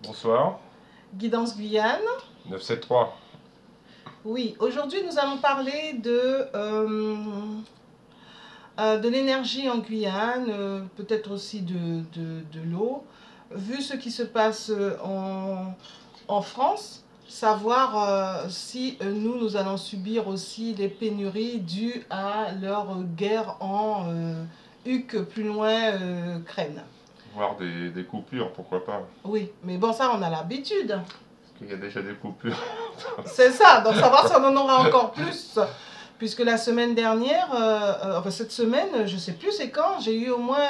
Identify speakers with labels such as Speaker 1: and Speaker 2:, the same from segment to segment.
Speaker 1: Bonsoir,
Speaker 2: Guidance Guyane.
Speaker 1: 973.
Speaker 2: Oui, aujourd'hui nous allons parler de l'énergie en Guyane, peut-être aussi de l'eau. Vu ce qui se passe en France, savoir si nous allons subir aussi des pénuries dues à leur guerre en Huc, plus loin, Crène.
Speaker 1: Voir des coupures, pourquoi pas.
Speaker 2: Oui, mais bon, ça on a l'habitude.
Speaker 1: Parce qu'il y a déjà des coupures.
Speaker 2: C'est ça, donc savoir si on en aura encore plus. Puisque la semaine dernière, enfin cette semaine, je sais plus c'est quand, j'ai eu au moins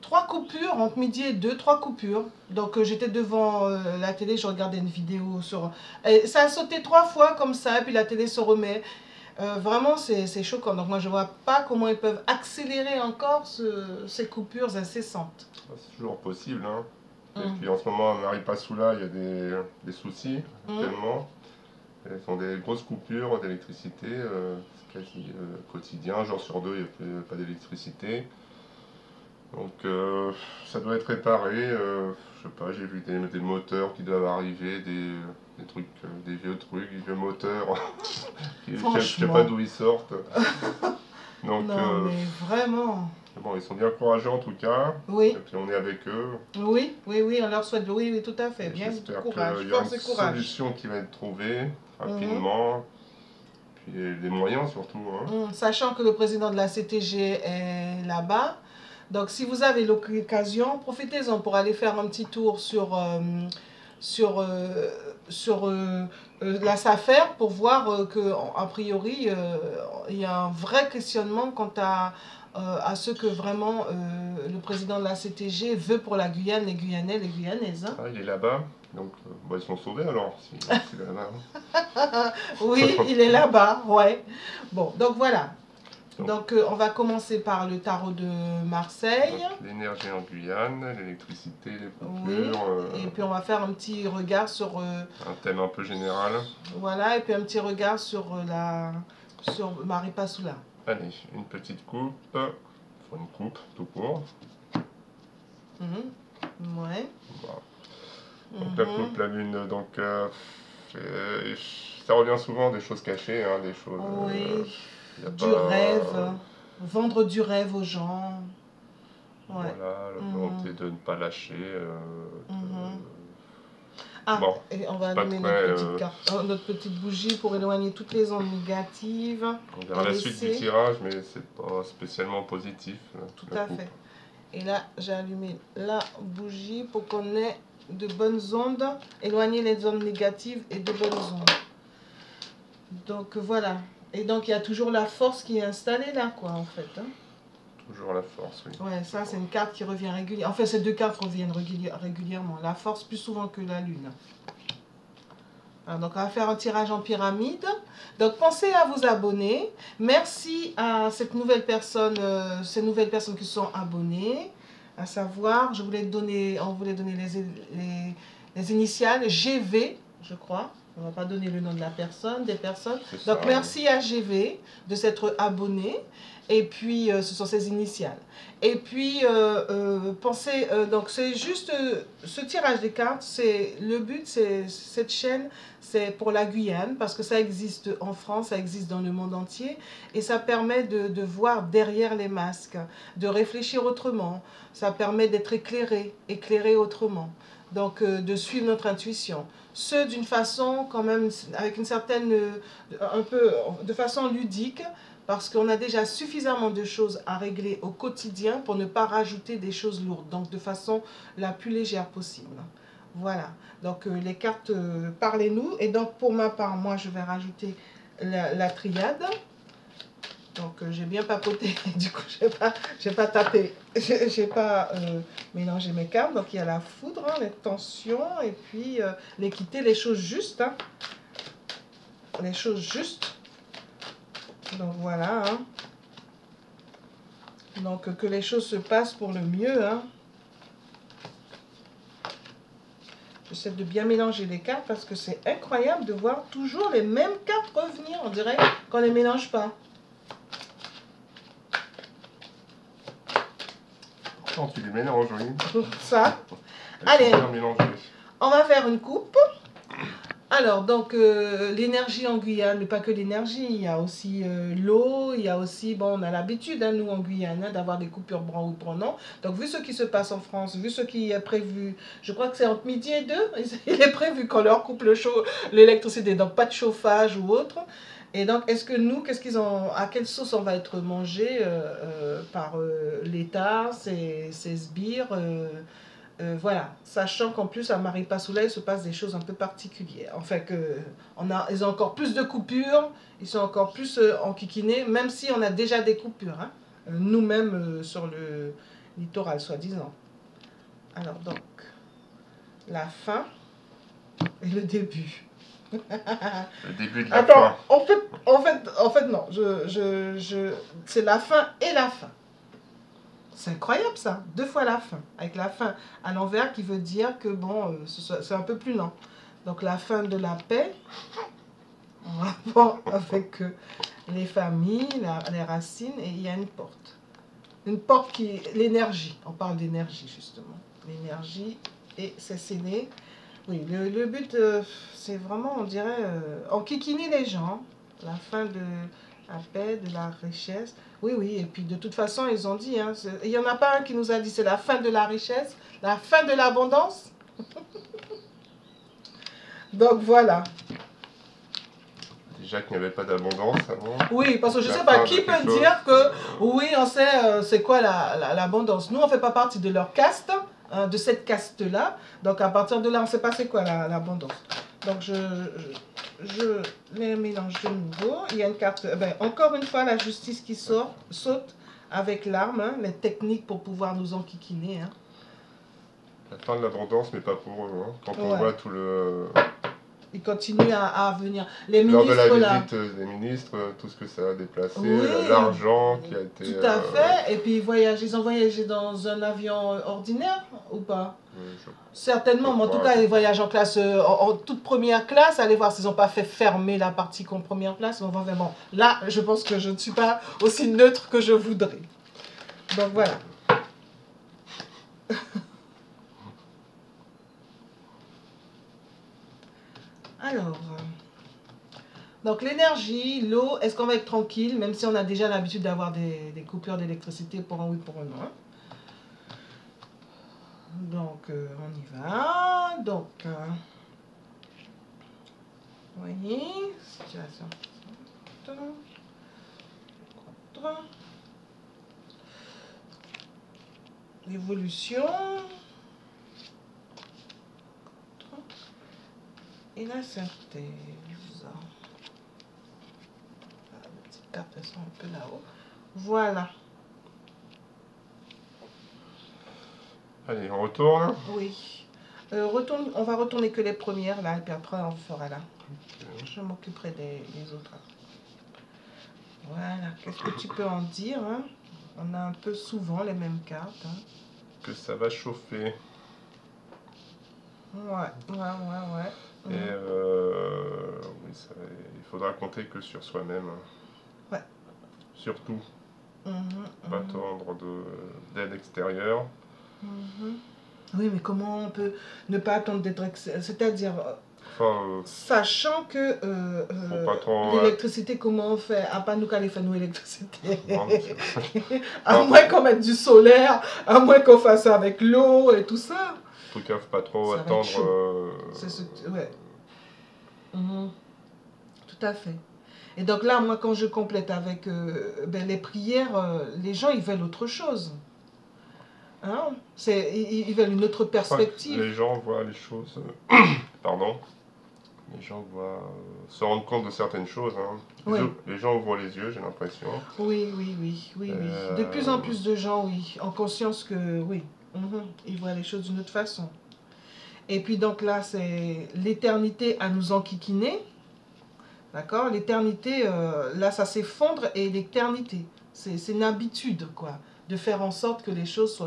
Speaker 2: 3 coupures, entre midi et 2, 3 coupures. Donc j'étais devant la télé, je regardais une vidéo sur... Et ça a sauté 3 fois comme ça, et puis la télé se remet. Vraiment, c'est choquant. Donc moi, je vois pas comment ils peuvent accélérer encore ces coupures incessantes.
Speaker 1: C'est toujours possible, hein. Et
Speaker 2: Hum.
Speaker 1: puis en ce moment, on n'arrive pas sous là, il y a des soucis,
Speaker 2: Hum.
Speaker 1: actuellement. Ce sont des grosses coupures d'électricité, c'est quasi quotidien, jour sur deux, il n'y a pas d'électricité. Donc ça doit être réparé, je sais pas, j'ai vu des moteurs qui doivent arriver, des trucs, des vieux trucs, des vieux moteurs, je sais pas
Speaker 2: Franchement.
Speaker 1: d'où ils sortent. Donc
Speaker 2: Non, mais vraiment.
Speaker 1: bon, ils sont bien courageux en tout cas, et
Speaker 2: Oui.
Speaker 1: puis on est avec eux.
Speaker 2: Oui, oui, oui, on leur souhaite, oui, oui, tout à fait.
Speaker 1: Et
Speaker 2: Bien,
Speaker 1: j'espère
Speaker 2: courage,
Speaker 1: qu'il y aura une
Speaker 2: force et courage.
Speaker 1: solution qui va être trouvée
Speaker 2: Mhm.
Speaker 1: rapidement, puis les moyens surtout, hein.
Speaker 2: Sachant que le président de la CTG est là-bas. Donc, si vous avez l'occasion, profitez-en pour aller faire un petit tour sur, la SAFER pour voir a priori, il y a un vrai questionnement quant à ce que vraiment le président de la CTG veut pour la Guyane, les Guyanais, les Guyanaises. Hein.
Speaker 1: Ah, il est là-bas, donc bon, ils sont sauvés alors, s'il est là-bas.
Speaker 2: Oui, il est là-bas, ouais. Bon, donc voilà.
Speaker 1: Donc,
Speaker 2: Donc on va commencer par le tarot de Marseille.
Speaker 1: l'énergie en Guyane, l'électricité, les
Speaker 2: Oui.
Speaker 1: coupures,
Speaker 2: Et puis on va faire un petit regard sur
Speaker 1: un thème un peu général.
Speaker 2: voilà, et puis un petit regard sur sur Maripasoula.
Speaker 1: Allez, une petite coupe, faut une coupe tout court.
Speaker 2: Ouais.
Speaker 1: Voilà. Donc la coupe, la lune, donc ça revient souvent des choses cachées, hein, des choses.
Speaker 2: Oui.
Speaker 1: Y a
Speaker 2: Du
Speaker 1: pas,
Speaker 2: rêve. Vendre du rêve aux gens. Ouais.
Speaker 1: Voilà, la volonté de ne pas lâcher.
Speaker 2: Ah,
Speaker 1: Bon,
Speaker 2: et on va
Speaker 1: c'est pas
Speaker 2: allumer
Speaker 1: très.
Speaker 2: notre petite bougie pour éloigner toutes les ondes négatives.
Speaker 1: On verra la suite du tirage, mais c'est pas spécialement positif.
Speaker 2: Tout
Speaker 1: La
Speaker 2: à
Speaker 1: coupe.
Speaker 2: fait. Et là, j'ai allumé la bougie pour qu'on ait de bonnes ondes, éloigner les ondes négatives et de bonnes ondes. Donc voilà. Et donc il y a toujours la force qui est installée là, quoi, en fait. Hein.
Speaker 1: Toujours la force, oui.
Speaker 2: Ouais, ça c'est une carte qui revient régulièrement. Enfin, ces deux cartes reviennent régulièrement. La force plus souvent que la lune. Alors, donc on va faire un tirage en pyramide. Donc pensez à vous abonner. Merci à cette nouvelle personne, ces nouvelles personnes qui sont abonnées. À savoir, on voulait donner les initiales GV, je crois. On ne va pas donner le nom de la personne, des personnes. Donc
Speaker 1: Ça,
Speaker 2: merci à GV de s'être abonné. Et puis ce sont ses initiales. Et puis pensez, donc c'est juste ce tirage des cartes, c'est le but, c'est cette chaîne, c'est pour la Guyane, parce que ça existe en France, ça existe dans le monde entier, et ça permet de voir derrière les masques, de réfléchir autrement, ça permet d'être éclairé autrement, donc de suivre notre intuition. Ce d'une façon quand même, avec une certaine, un peu, de façon ludique, parce qu'on a déjà suffisamment de choses à régler au quotidien pour ne pas rajouter des choses lourdes, donc de façon la plus légère possible. Voilà, donc les cartes, parlez-nous. Et donc pour ma part, moi je vais rajouter la triade. Donc j'ai bien papoté, du coup j'ai pas tapé, j'ai pas mélangé mes cartes. Donc il y a la foudre, hein, les tensions, et puis l'équité, les choses justes. Hein. Les choses justes. Donc voilà. Hein. Donc que les choses se passent pour le mieux. Hein. J'essaie de bien mélanger les cartes parce que c'est incroyable de voir toujours les mêmes cartes revenir. On dirait qu'on ne les mélange pas.
Speaker 1: quand tu les mélanges, oui.
Speaker 2: Ça.
Speaker 1: Elles
Speaker 2: Allez.
Speaker 1: sont bien mélangées.
Speaker 2: On va faire une coupe. Alors, donc, l'énergie en Guyane, mais pas que l'énergie, il y a aussi l'eau, il y a aussi, bon, on a l'habitude, hein, nous, en Guyane, hein, d'avoir des coupures pendant. Donc, vu ce qui se passe en France, vu ce qui est prévu, je crois que c'est entre midi et 2, il est prévu qu'on leur coupe l'électricité, donc pas de chauffage ou autre. Et donc, est-ce que nous, à quelle sauce on va être mangé par l'État, ces sbires voilà, sachant qu'en plus à Maripasoula, il se passe des choses un peu particulières. Enfin, ils ont encore plus de coupures, ils sont encore plus enquiquinés, même si on a déjà des coupures, hein, nous-mêmes sur le littoral, soi-disant. Alors donc, la fin et le début.
Speaker 1: Le début de la
Speaker 2: Attends,
Speaker 1: fin.
Speaker 2: en fait, non, c'est la fin et la fin. C'est incroyable ça, 2 fois la fin, avec la fin à l'envers qui veut dire que bon, c'est un peu plus lent. Donc la fin de la paix, en rapport avec les familles, les racines, et il y a une porte. Une porte qui est l'énergie, on parle d'énergie justement. L'énergie, et c'est scellé. Oui, le but, c'est vraiment, on dirait, enquiquiner les gens, la fin de la paix, de la richesse. Oui, oui, et puis de toute façon, ils ont dit, hein, il n'y en a pas un qui nous a dit c'est la fin de la richesse, la fin de l'abondance. Donc voilà.
Speaker 1: Déjà qu'il n'y avait pas d'abondance avant.
Speaker 2: Oui, parce que je ne sais pas, qui peut dire que, oui, on sait c'est quoi l'abondance. Nous, on ne fait pas partie de leur caste, hein, de cette caste-là. Donc à partir de là, on ne sait pas c'est quoi l'abondance. Donc je les mélange de nouveau. Il y a une carte, encore une fois, la justice qui saute avec l'arme, hein, les techniques pour pouvoir nous enquiquiner. Hein.
Speaker 1: La fin de l'abondance, mais pas pour eux. Hein. Quand on voit tout le...
Speaker 2: Ils continuent à venir. Les
Speaker 1: Lors
Speaker 2: ministres,
Speaker 1: de la visite des ministres, tout ce que ça a déplacé, oui, l'argent qui a été...
Speaker 2: Tout à fait. Et puis ils ont voyagé dans un avion ordinaire ou pas? Certainement, mais en tout cas, ils voyagent en classe, en toute première classe. Allez voir s'ils n'ont pas fait fermer la partie en première classe. Bon, vraiment, là, je pense que je ne suis pas aussi neutre que je voudrais. Donc voilà. Alors, donc l'énergie, l'eau, est-ce qu'on va être tranquille, même si on a déjà l'habitude d'avoir des coupures d'électricité pour un oui, pour un non. Donc, on y va. Donc, vous voyez, situation. L'évolution. Et la synthèse. Les petites cartes, elles sont un peu là-haut. Voilà.
Speaker 1: Allez, on retourne.
Speaker 2: Oui. On va retourner que les premières, là, et puis après, on fera là. Okay. Je m'occuperai des autres. Voilà. Qu'est-ce que tu peux en dire, hein? On a un peu souvent les mêmes cartes. Hein.
Speaker 1: Que ça va chauffer.
Speaker 2: Ouais.
Speaker 1: Et oui, il faudra compter que sur soi-même.
Speaker 2: Ouais.
Speaker 1: Surtout. Pas attendre d'aide extérieure.
Speaker 2: Oui, mais comment on peut ne pas attendre d'être... C'est-à-dire...
Speaker 1: Enfin,
Speaker 2: sachant que l'électricité, comment on fait? À pas nous qu'à faire nous l'électricité. À moins qu'on mette du solaire, à moins qu'on fasse ça avec l'eau et tout ça.
Speaker 1: En tout cas, faut pas trop attendre.
Speaker 2: Ouais. Tout à fait. Et donc là, moi, quand je complète avec les prières, les gens, ils veulent autre chose. Hein? Ils veulent une autre perspective.
Speaker 1: Les gens voient les choses... Pardon. Les gens se rendent compte de certaines choses. Hein.
Speaker 2: Oui.
Speaker 1: Les gens ouvrent les yeux, j'ai l'impression.
Speaker 2: Oui. De plus en plus de gens, oui, en conscience que, oui, ils voient les choses d'une autre façon. Et puis donc là, c'est l'éternité à nous enquiquiner. D'accord? L'éternité, là, ça s'effondre et l'éternité, c'est une habitude, quoi, de faire en sorte que les choses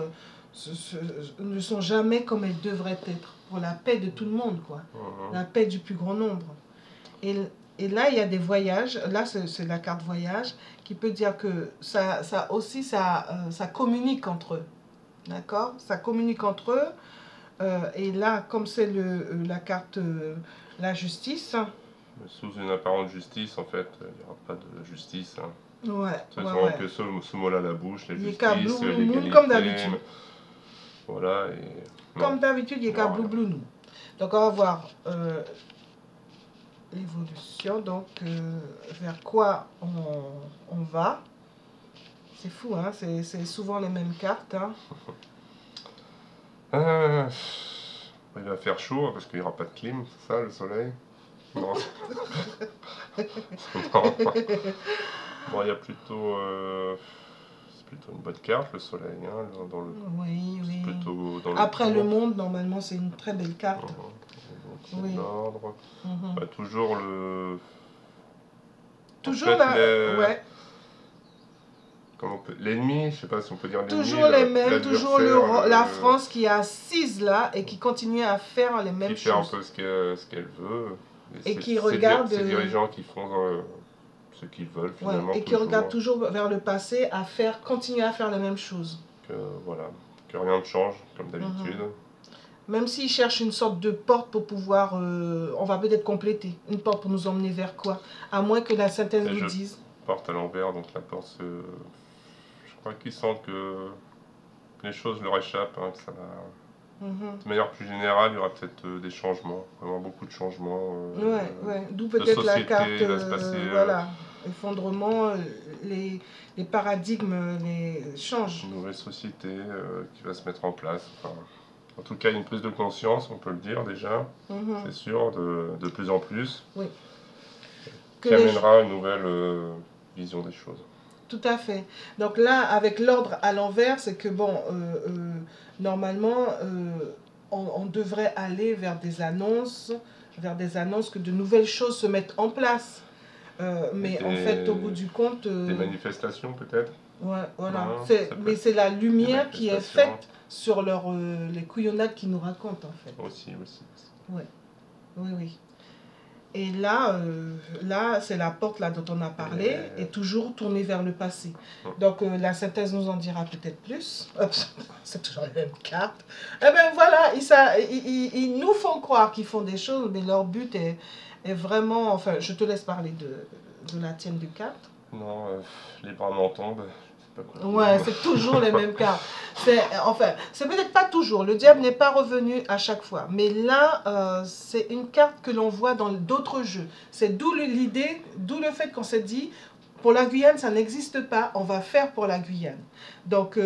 Speaker 2: ne sont jamais comme elles devraient être, pour la paix de tout le monde, quoi. La paix du plus grand nombre. Et là, il y a des voyages. Là, c'est la carte voyage qui peut dire que ça communique entre eux. D'accord? Ça communique entre eux. Et là, comme c'est la carte la justice.
Speaker 1: Sous une apparente justice, en fait, il n'y aura pas de justice. Hein.
Speaker 2: Ouais,
Speaker 1: C'est
Speaker 2: ouais,
Speaker 1: vraiment
Speaker 2: ouais.
Speaker 1: que ce mot-là à la bouche, la
Speaker 2: Il est qu'à
Speaker 1: justice,
Speaker 2: blou, blou, moon,
Speaker 1: l'égalité.
Speaker 2: comme d'habitude.
Speaker 1: Voilà, et...
Speaker 2: Comme
Speaker 1: non,
Speaker 2: d'habitude, il est qu'à
Speaker 1: non,
Speaker 2: blou, blou, nous. Donc, on va voir l'évolution. Donc, vers quoi on va. C'est fou, hein? C'est souvent les mêmes cartes. Hein?
Speaker 1: Il va faire chaud parce qu'il n'y aura pas de clim, c'est ça, le soleil? Non. Non. Bon, il y a plutôt... c'est plutôt une bonne carte, le soleil. Hein,
Speaker 2: oui, oui.
Speaker 1: Plutôt dans
Speaker 2: après le monde, normalement, c'est une très belle carte.
Speaker 1: Donc, oui. L'ordre. Bah, toujours le...
Speaker 2: Toujours en fait, ouais.
Speaker 1: L'ennemi, je sais pas si on peut dire l'ennemi.
Speaker 2: Toujours les mêmes, toujours la France qui est assise là et qui continue à faire les mêmes choses.
Speaker 1: Qui fait un peu ce qu'elle veut.
Speaker 2: Et qui regarde...
Speaker 1: Ces dirigeants qui font ce qu'ils veulent finalement.
Speaker 2: Ouais, et qui regardent toujours vers le passé à continuer à faire les mêmes choses.
Speaker 1: Voilà, que rien ne change comme d'habitude.
Speaker 2: Même s'ils cherchent une sorte de porte pour pouvoir... on va peut-être compléter. Une porte pour nous emmener vers quoi? À moins que la synthèse nous dise.
Speaker 1: Porte à l'envers, donc la porte je crois qu'ils sentent que les choses leur échappent, hein, que ça va... De manière plus générale, il y aura peut-être des changements, vraiment beaucoup de changements.
Speaker 2: Ouais. D'où peut-être la carte,
Speaker 1: va se passer,
Speaker 2: voilà, effondrement, les paradigmes changent.
Speaker 1: Une nouvelle société qui va se mettre en place. Enfin, en tout cas, une prise de conscience, on peut le dire déjà, c'est sûr, de plus en plus,
Speaker 2: oui.
Speaker 1: Qui amènera une nouvelle vision des choses.
Speaker 2: Tout à fait. Donc là, avec l'ordre à l'envers, c'est que bon, normalement, on devrait aller vers des annonces que de nouvelles choses se mettent en place. Mais en fait, au bout du compte...
Speaker 1: des manifestations peut-être.
Speaker 2: Ouais, voilà. Mais c'est la lumière qui est faite sur les couillonnades qu'ils nous racontent, en fait.
Speaker 1: Aussi.
Speaker 2: Ouais. Oui. Et là, c'est la porte là dont on a parlé, et toujours tournée vers le passé. Donc la synthèse nous en dira peut-être plus. C'est toujours les mêmes cartes. Eh bien voilà, ils nous font croire qu'ils font des choses, mais leur but est vraiment... Enfin, je te laisse parler de la tienne de carte.
Speaker 1: Non, les bras m'en tombent.
Speaker 2: Ouais, c'est toujours les mêmes cartes. Enfin, c'est peut-être pas toujours. Le diable n'est pas revenu à chaque fois. Mais là, c'est une carte que l'on voit dans d'autres jeux. C'est d'où l'idée, d'où le fait qu'on s'est dit, pour la Guyane, ça n'existe pas, on va faire pour la Guyane. Donc,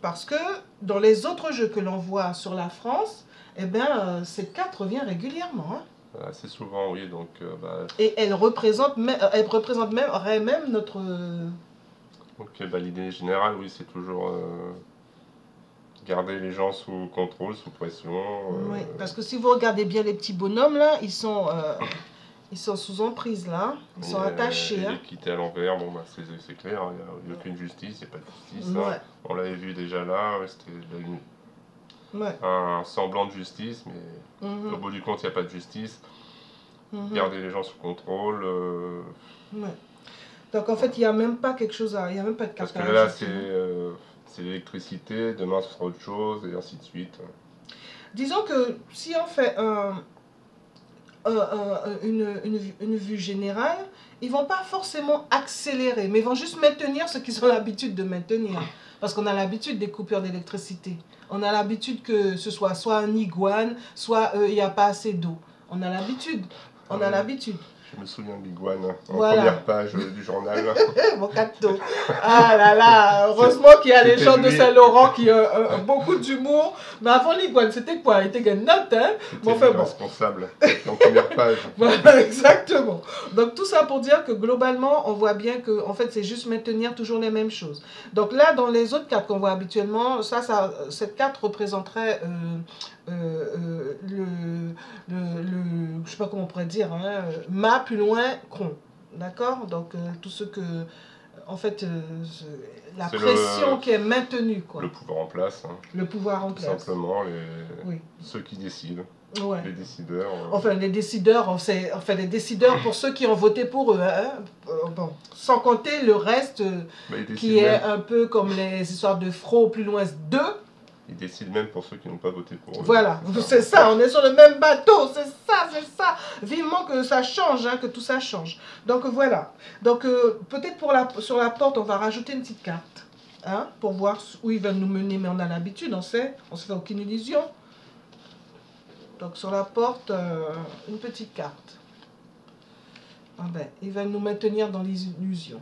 Speaker 2: parce que dans les autres jeux que l'on voit sur la France, eh bien, cette carte revient régulièrement. Hein.
Speaker 1: Assez souvent, oui. Donc,
Speaker 2: et elle représente même notre...
Speaker 1: Donc l'idée générale, oui, c'est toujours garder les gens sous contrôle, sous pression.
Speaker 2: Oui, parce que si vous regardez bien les petits bonhommes, là, ils sont sous emprise, là. Ils sont attachés.
Speaker 1: Et quitter à l'envers, bon, bah, c'est clair, il n'y a aucune justice, il n'y a pas de justice.
Speaker 2: Ouais.
Speaker 1: Hein. On l'avait vu déjà là, c'était un semblant de justice, mais au bout du compte, il n'y a pas de justice. Garder les gens sous contrôle.
Speaker 2: Ouais. Donc en fait, il n'y a même pas quelque chose il n'y a même pas de carte.
Speaker 1: Parce que là, c'est l'électricité, demain ce sera autre chose, et ainsi de suite.
Speaker 2: Disons que si on fait une vue générale, ils ne vont pas forcément accélérer, mais ils vont juste maintenir ce qu'ils ont l'habitude de maintenir. Parce qu'on a l'habitude des coupures d'électricité. On a l'habitude que ce soit un iguane, soit il n'y a pas assez d'eau. On a l'habitude. On a l'habitude.
Speaker 1: Je me souviens de l'iguane, en première page du journal.
Speaker 2: Mon cadeau. Ah là là, heureusement qu'il y a les gens de Saint-Laurent qui ont beaucoup d'humour. Mais avant l'iguane, c'était quoi? Il était une note, hein?
Speaker 1: C'était responsable, en première page.
Speaker 2: Voilà, exactement. Donc tout ça pour dire que globalement, on voit bien que en fait, c'est juste maintenir toujours les mêmes choses. Donc là, dans les autres cartes qu'on voit habituellement, cette carte représenterait... je sais pas comment on pourrait dire, hein, ma plus loin cron, d'accord? Donc tout ce que, en fait, la pression qui est maintenue, quoi.
Speaker 1: Le pouvoir en place. Hein.
Speaker 2: Le pouvoir en place.
Speaker 1: Simplement ceux qui décident.
Speaker 2: Ouais.
Speaker 1: Les décideurs.
Speaker 2: Enfin, les décideurs pour ceux qui ont voté pour eux. Hein. Bon, sans compter le reste qui est un peu comme les histoires de Fro plus loin 2.
Speaker 1: Ils décident même pour ceux qui n'ont pas voté pour eux.
Speaker 2: Voilà, c'est ça, on est sur le même bateau, c'est ça, c'est ça. Vivement que ça change, hein, que tout ça change. Donc voilà. Donc peut-être sur la porte, on va rajouter une petite carte. Hein, pour voir où ils veulent nous mener, mais on a l'habitude, on sait, on se fait aucune illusion. Donc sur la porte, une petite carte. Ah ben, ils veulent nous maintenir dans l'illusion.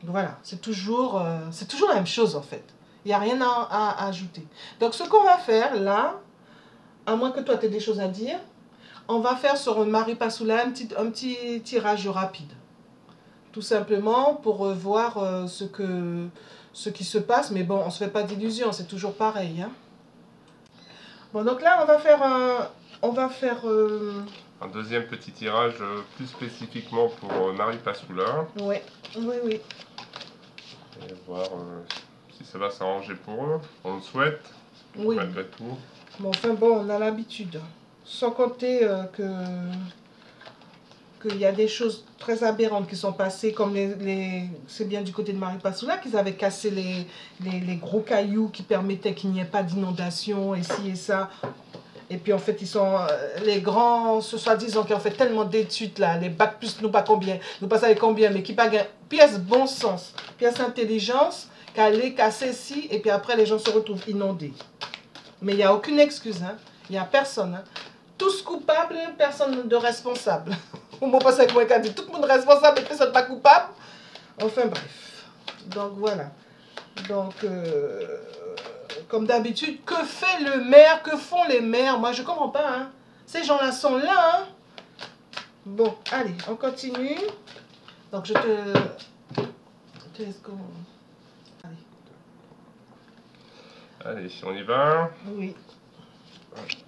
Speaker 2: Voilà, c'est toujours la même chose en fait. Il n'y a rien à ajouter. Donc ce qu'on va faire là, à moins que toi tu aies des choses à dire, on va faire sur Maripasoula un petit tirage rapide. Tout simplement pour voir ce qui se passe. Mais bon, on ne se fait pas d'illusions, c'est toujours pareil. Hein. Bon, donc là, on va faire
Speaker 1: un deuxième petit tirage plus spécifiquement pour Maripasoula.
Speaker 2: Oui, oui, oui.
Speaker 1: Et voir si ça va s'arranger pour eux. On le souhaite,
Speaker 2: oui.
Speaker 1: Malgré tout.
Speaker 2: Bon, enfin bon, on a l'habitude. Sans compter qu'il y a des choses très aberrantes qui sont passées, comme c'est bien du côté de Maripasoula qu'ils avaient cassé les gros cailloux qui permettaient qu'il n'y ait pas d'inondation, et ci et ça. Et puis en fait, ils sont les grands, soi-disant qui ont fait tellement d'études là, les bacs plus nous pas combien, nous pas savons combien, mais qui pas pièce bon sens, pièce intelligence, qu'aller casser ci, et puis après les gens se retrouvent inondés. Mais il n'y a aucune excuse, hein. Il n'y a personne. Hein. Tous coupables, personne de responsable. On m'a passé avec moi qui dit tout le monde responsable et personne pas coupable. Enfin bref. Donc voilà. Donc, comme d'habitude, que fait le maire? Que font les maires? Moi je ne comprends pas. Hein. Ces gens-là sont là. Hein. Bon, allez, on continue. Donc je te laisse comment.
Speaker 1: Allez, on y va.
Speaker 2: Oui.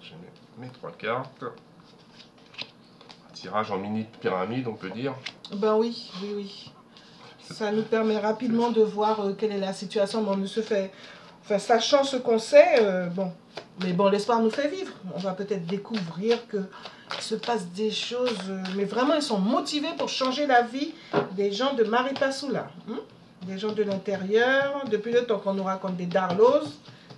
Speaker 1: Je mets mes 3 cartes. Un tirage en mini pyramide, on peut dire.
Speaker 2: Ben oui, oui, oui. Ça nous permet rapidement de voir quelle est la situation. Bon, on ne se fait... Enfin, sachant ce qu'on sait, bon. Mais bon, l'espoir nous fait vivre. On va peut-être découvrir qu'il se passe des choses... mais vraiment, ils sont motivés pour changer la vie des gens de Maripasoula. Hein? Des gens de l'intérieur. Depuis le temps qu'on nous raconte des darlos,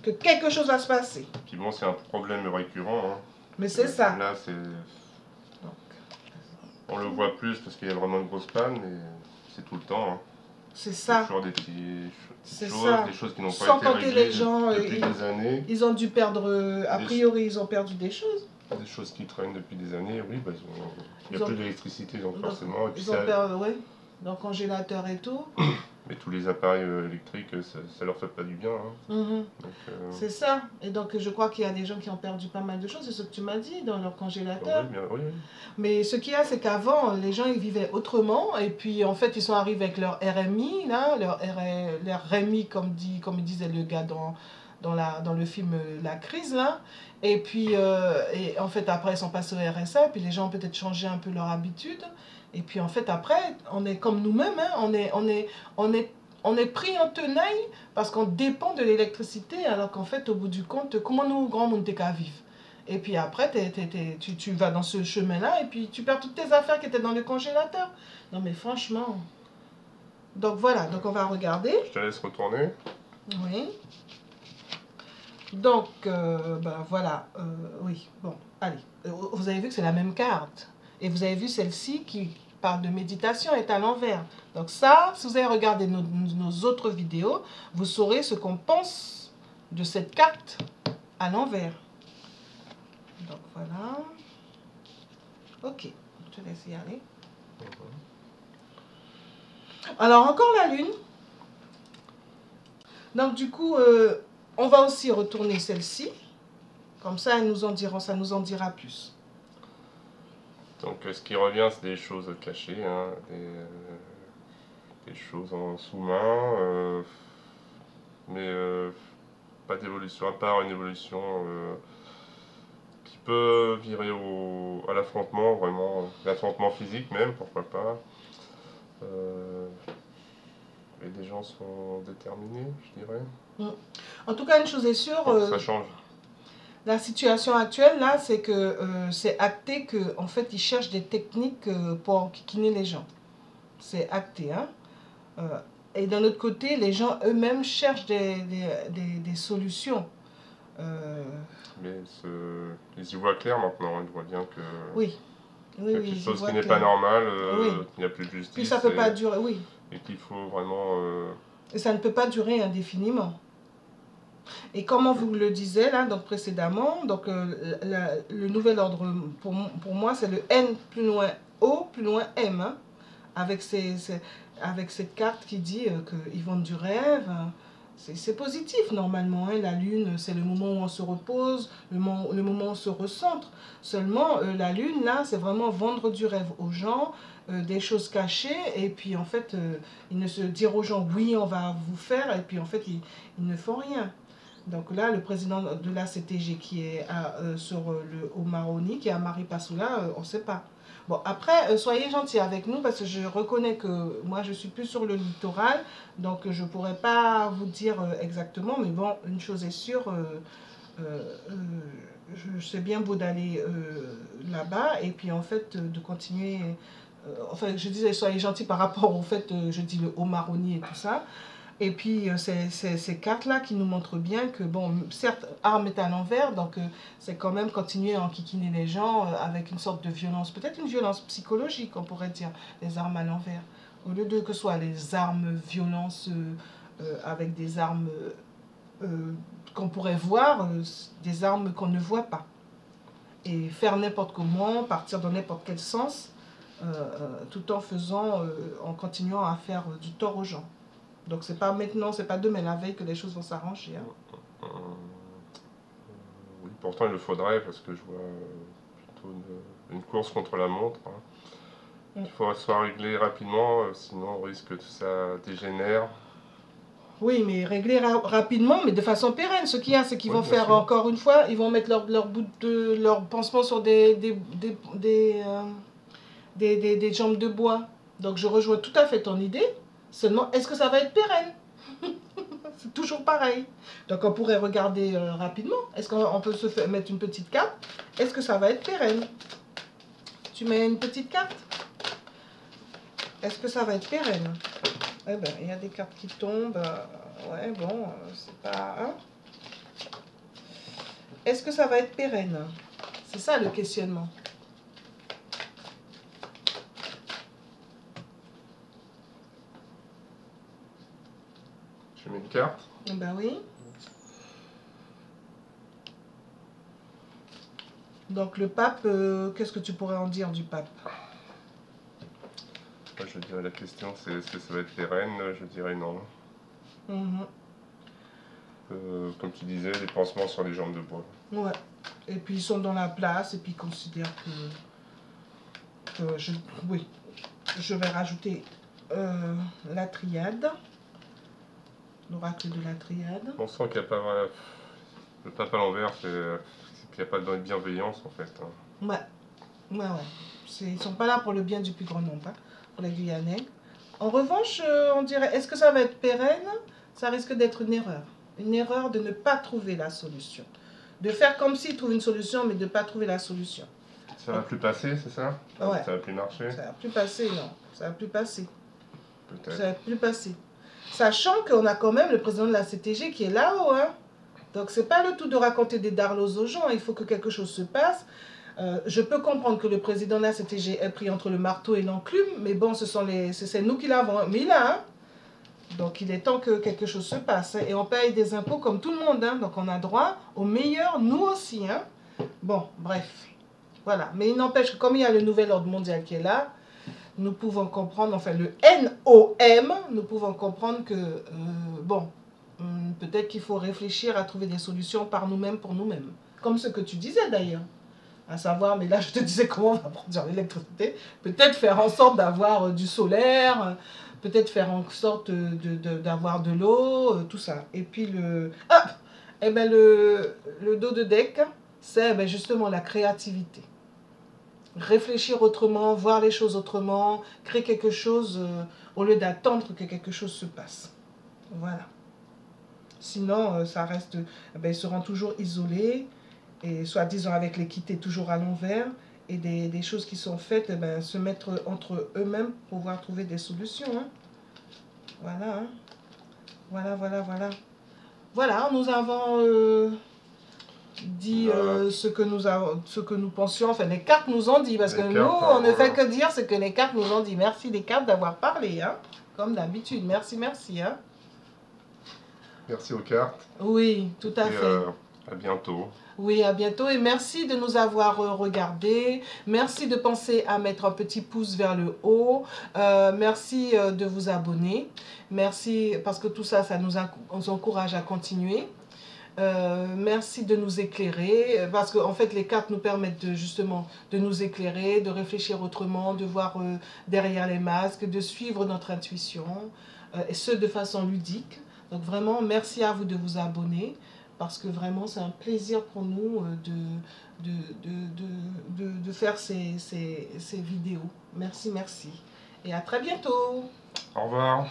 Speaker 2: que quelque chose va se passer.
Speaker 1: Puis bon, c'est un problème récurrent. Hein.
Speaker 2: Mais c'est ça.
Speaker 1: Là, c'est... On le voit plus parce qu'il y a vraiment une grosse panne, mais c'est tout le temps. Hein.
Speaker 2: C'est ça.
Speaker 1: Toujours des petites choses,
Speaker 2: ça.
Speaker 1: Des choses qui n'ont
Speaker 2: pas
Speaker 1: été réglées
Speaker 2: les gens,
Speaker 1: depuis des années.
Speaker 2: Ils ont dû perdre, a priori, ils ont perdu des choses.
Speaker 1: Des choses qui traînent depuis des années, oui, bah, il n'y a plus d'électricité, donc forcément. Et puis
Speaker 2: ils ont perdu, oui, donc congélateur et tout.
Speaker 1: Mais tous les appareils électriques, ça leur fait pas du bien. Hein.
Speaker 2: C'est ça. Et donc, je crois qu'il y a des gens qui ont perdu pas mal de choses. C'est ce que tu m'as dit dans leur congélateur.
Speaker 1: Oui, bien, oui.
Speaker 2: Mais ce qu'il y a, c'est qu'avant, les gens, ils vivaient autrement. Et puis, en fait, ils sont arrivés avec leur RMI, là, leur RMI, comme disait le gars dans le film La Crise, là. Et puis, et en fait, après, ils sont passés au RSA. Puis, les gens ont peut-être changé un peu leur habitude. Et puis en fait après, on est comme nous-mêmes, hein, on est pris en tenaille parce qu'on dépend de l'électricité, alors qu'en fait au bout du compte, comment nous grands monde t'es qu'à vivre? Et puis après, tu vas dans ce chemin-là et puis tu perds toutes tes affaires qui étaient dans le congélateur. Non mais franchement. Donc voilà, donc on va regarder.
Speaker 1: Je te laisse retourner.
Speaker 2: Oui. Donc, ben voilà, oui, bon, allez. Vous avez vu que c'est la même carte. Et vous avez vu celle-ci qui parle de méditation est à l'envers. Donc ça, si vous avez regardé nos autres vidéos, vous saurez ce qu'on pense de cette carte à l'envers. Donc voilà. Ok, je te laisse y aller. Alors encore la lune. Donc du coup, on va aussi retourner celle-ci. Comme ça, ça nous en dira plus.
Speaker 1: Donc ce qui revient, c'est des choses cachées, hein, des choses en sous-main, mais pas d'évolution, à part une évolution qui peut virer à l'affrontement, vraiment, l'affrontement physique même, pourquoi pas. Et des gens sont déterminés, je dirais.
Speaker 2: En tout cas, une chose est sûre...
Speaker 1: ça change.
Speaker 2: La situation actuelle, là, c'est que c'est acté qu'en fait, ils cherchent des techniques pour enquiquiner les gens. C'est acté, hein. Et d'un autre côté, les gens eux-mêmes cherchent des solutions.
Speaker 1: Mais ils y voient clair maintenant, ils voient bien que
Speaker 2: Oui, oui,
Speaker 1: il y a
Speaker 2: oui,
Speaker 1: quelque
Speaker 2: j'y
Speaker 1: chose qui
Speaker 2: vois
Speaker 1: n'est
Speaker 2: que...
Speaker 1: pas normal,
Speaker 2: Oui,
Speaker 1: qu'il n'y a plus de
Speaker 2: puis ça
Speaker 1: justice
Speaker 2: ne peut pas durer, oui.
Speaker 1: et qu'il faut vraiment...
Speaker 2: Et ça ne peut pas durer indéfiniment. Et comme on vous le disait là, donc précédemment, donc, le nouvel ordre, pour moi, c'est le N plus loin O plus loin M, hein, avec, avec cette carte qui dit qu'ils vendent du rêve. Hein. C'est positif normalement, hein. La lune, c'est le moment où on se repose, le moment où on se recentre. Seulement, la lune, là, c'est vraiment vendre du rêve aux gens, des choses cachées, et puis en fait, ils ne se dire aux gens, oui, on va vous faire, et puis en fait, ils ne font rien. Donc là, le président de la CTG qui est sur le Omaroni, qui est à Maripasoula, on ne sait pas. Bon, après, soyez gentils avec nous parce que je reconnais que moi, je suis plus sur le littoral, donc je ne pourrais pas vous dire exactement, mais bon, une chose est sûre, c'est bien beau d'aller là-bas et puis en fait de continuer. Enfin, je disais, soyez gentils par rapport au fait, je dis le Omaroni et tout ça. Et puis, ces cartes-là qui nous montrent bien que, bon, certes, arme est à l'envers, donc c'est quand même continuer à enquiquiner les gens avec une sorte de violence, peut-être une violence psychologique, on pourrait dire, les armes à l'envers. Au lieu de que ce soit les armes violence avec des armes qu'on pourrait voir, des armes qu'on ne voit pas. Et faire n'importe comment, partir dans n'importe quel sens, tout en faisant, en continuant à faire du tort aux gens. Donc c'est pas maintenant, c'est pas demain la veille que les choses vont s'arranger. Hein.
Speaker 1: Oui, pourtant il le faudrait parce que je vois plutôt une course contre la montre. Hein. Il faut soit régler rapidement, sinon on risque que ça dégénère.
Speaker 2: Oui, mais régler rapidement, mais de façon pérenne. Ce qu'il y a, c'est qu'ils vont faire
Speaker 1: sûr.
Speaker 2: encore une fois, ils vont mettre leur bout de leur pansement sur des jambes de bois. Donc je rejoins tout à fait ton idée. Seulement, est-ce que ça va être pérenne? C'est toujours pareil. Donc on pourrait regarder rapidement. Est-ce qu'on peut mettre une petite carte? Est-ce que ça va être pérenne? Tu mets une petite carte? Est-ce que ça va être pérenne? Eh ben, il y a des cartes qui tombent. Ouais, bon, c'est pas... Hein? Est-ce que ça va être pérenne? C'est ça le questionnement.
Speaker 1: Je mets une carte.
Speaker 2: Ben oui. Donc le pape, qu'est-ce que tu pourrais en dire du pape?
Speaker 1: Je dirais la question c'est est-ce que ça va être pérenne? Je dirais non. Comme tu disais, les pansements sur les jambes de bois.
Speaker 2: Ouais. Et puis ils sont dans la place et puis ils considèrent que oui, je vais rajouter la triade, l'oracle de la triade.
Speaker 1: On sent qu'il n'y a pas le pape à l'envers, c'est qu'il n'y a pas de bienveillance en fait. Hein.
Speaker 2: Ouais. Ils sont pas là pour le bien du plus grand nombre, hein, pour les Guyanais. En revanche, on dirait, est-ce que ça va être pérenne? Ça risque d'être une erreur. Une erreur de ne pas trouver la solution. De faire comme s'ils trouvent une solution, mais de ne pas trouver la solution.
Speaker 1: Ça va plus passer, c'est ça?
Speaker 2: Ouais.
Speaker 1: Ça va plus marcher?
Speaker 2: Ça va plus passer, non. Ça va plus passer.
Speaker 1: Peut-être.
Speaker 2: Ça va plus passer. Sachant qu'on a quand même le président de la CTG qui est là-haut, hein. Donc c'est pas le tout de raconter des darlos aux gens, il faut que quelque chose se passe. Je peux comprendre que le président de la CTG est pris entre le marteau et l'enclume, mais bon, c'est nous qui l'avons mis là. Hein. Donc il est temps que quelque chose se passe. Hein. Et on paye des impôts comme tout le monde, hein. Donc on a droit au meilleur, nous aussi. Hein. Bon, bref. Voilà. Mais il n'empêche que comme il y a le nouvel ordre mondial qui est là, nous pouvons comprendre, enfin le NOM, nous pouvons comprendre que, bon, peut-être qu'il faut réfléchir à trouver des solutions par nous-mêmes pour nous-mêmes. Comme ce que tu disais d'ailleurs. À savoir, mais là je te disais comment on va produire l'électricité. Peut-être faire en sorte d'avoir du solaire, peut-être faire en sorte d'avoir de l'eau, tout ça. Et puis le dos de deck, c'est justement la créativité. Réfléchir autrement, voir les choses autrement, créer quelque chose au lieu d'attendre que quelque chose se passe. Voilà. Sinon, ça reste, ils seront toujours isolés, et soi-disant avec l'équité toujours à l'envers, et des choses qui sont faites, se mettre entre eux-mêmes pour pouvoir trouver des solutions. Hein. Voilà, hein. Voilà, voilà, voilà. Voilà, nous avons dit ce que nous pensions, enfin les cartes nous ont dit, parce que nous, on ne fait que dire ce que les cartes nous ont dit. Merci les cartes d'avoir parlé, hein, comme d'habitude. Merci, merci. Hein.
Speaker 1: Merci aux cartes.
Speaker 2: Oui, tout à fait.
Speaker 1: À bientôt.
Speaker 2: Oui, à bientôt et merci de nous avoir regardés. Merci de penser à mettre un petit pouce vers le haut. Merci de vous abonner. Merci parce que tout ça, ça nous encourage à continuer. Merci de nous éclairer parce qu'en fait les cartes nous permettent justement de nous éclairer, de réfléchir autrement, de voir derrière les masques, de suivre notre intuition et ce de façon ludique. Donc vraiment merci à vous de vous abonner parce que vraiment c'est un plaisir pour nous de faire ces vidéos. Merci, merci et à très bientôt.
Speaker 1: Au revoir.